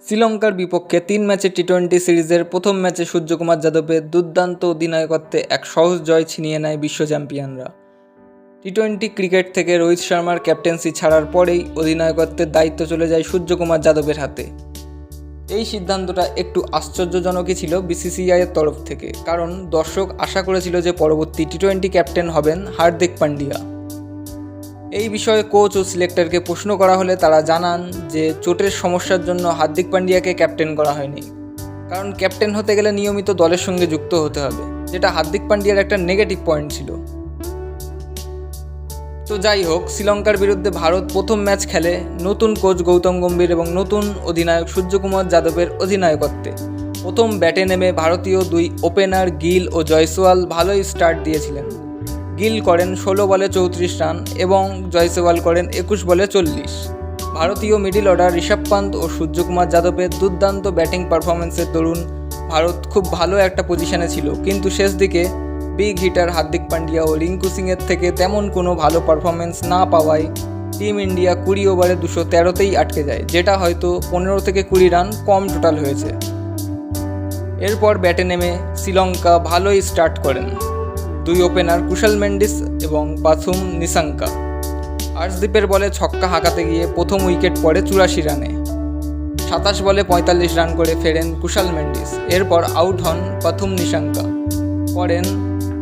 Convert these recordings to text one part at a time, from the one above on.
শ্রীলঙ্কার বিপক্ষে ৩ ম্যাচের টি-20 সিরিজের প্রথম ম্যাচে সূর্যকুমার যাদবের দুর্দান্ত অধিনায়কত্বে এক সহজ জয় ছিনিয়ে নেয় বিশ্ব চ্যাম্পিয়নরা। টি-20 ক্রিকেট থেকে রোহিত শর্মার ক্যাপ্টেন্সি ছাড়ার পরেই অধিনায়কত্বের দায়িত্ব চলে যায় সূর্যকুমার যাদবের হাতে। এই সিদ্ধান্তটা একটু আশ্চর্যজনকই ছিল বিসিসিআইয়ের তরফ থেকে, কারণ দর্শক আশা করেছিল যে পরবর্তী টি-20 ক্যাপ্টেন হবেন হার্দিক পান্ডিয়া। এই বিষয়ে কোচ ও সিলেক্টরকে প্রশ্ন করা হলে তারা জানান যে চোটের সমস্যার জন্য হার্দিক পান্ডিয়াকে ক্যাপ্টেন করা হয়নি, কারণ ক্যাপ্টেন হতে গেলে নিয়মিত দলের সঙ্গে যুক্ত হতে হবে, যেটা হার্দিক পান্ডিয়ার একটা নেগেটিভ পয়েন্ট ছিল। তো যাই হোক, শ্রীলঙ্কার বিরুদ্ধে ভারত প্রথম ম্যাচ খেলে নতুন কোচ গৌতম গম্ভীর এবং নতুন অধিনায়ক সূর্যকুমার যাদবের অধিনায়কত্বে। প্রথম ব্যাটে নেমে ভারতীয় দুই ওপেনার গিল ও জয়সওয়াল ভালোই স্টার্ট দিয়েছিলেন। গিল করেন 16 বলে 34 রান এবং জয়সওয়াল করেন 21 বলে 40। ভারতীয় মিডল অর্ডার ঋষভ পান্ত ও সূর্যকুমার যাদবের দুর্দান্ত ব্যাটিং পারফরমেন্সের দরুন ভারত খুব ভালো একটা পজিশনে ছিল, কিন্তু শেষ দিকে বিগ হিটার হার্দিক পান্ডিয়া ও রিঙ্কু সিংয়ের থেকে তেমন কোনো ভালো পারফরমেন্স না পাওয়ায় টিম ইন্ডিয়া 20 ওভারে 213তেই আটকে যায়, যেটা হয়তো 15 থেকে 20 রান কম টোটাল হয়েছে। এরপর ব্যাটে নেমে শ্রীলঙ্কা ভালোই স্টার্ট করেন দুই ওপেনার কুশল মেন্ডিস এবং পাথুম নিসাঙ্কা। আর্শদীপের বলে ছক্কা হাঁকাতে গিয়ে প্রথম উইকেট পড়ে 84 রানে। 27 বলে 45 রান করে ফেরেন কুশল মেন্ডিস। এরপর আউট হন পাথুম নিসাঙ্কা, করেন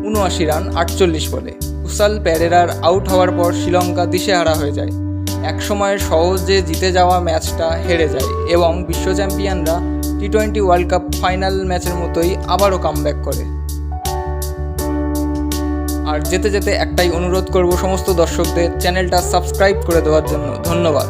79 রান 48 বলে। কুশল পেরেরার আউট হওয়ার পর শ্রীলঙ্কা দিশেহারা হয়ে যায়। একসময়ের সহজে জিতে যাওয়া ম্যাচটা হেরে যায় এবং বিশ্ব চ্যাম্পিয়নরা টি-20 ওয়ার্ল্ড কাপ ফাইনাল ম্যাচের মতোই আবারও কামব্যাক করে। আর যেতে যেতে একটাই অনুরোধ করব সমস্ত দর্শকদের, চ্যানেলটা সাবস্ক্রাইব করে দেওয়ার জন্য। ধন্যবাদ।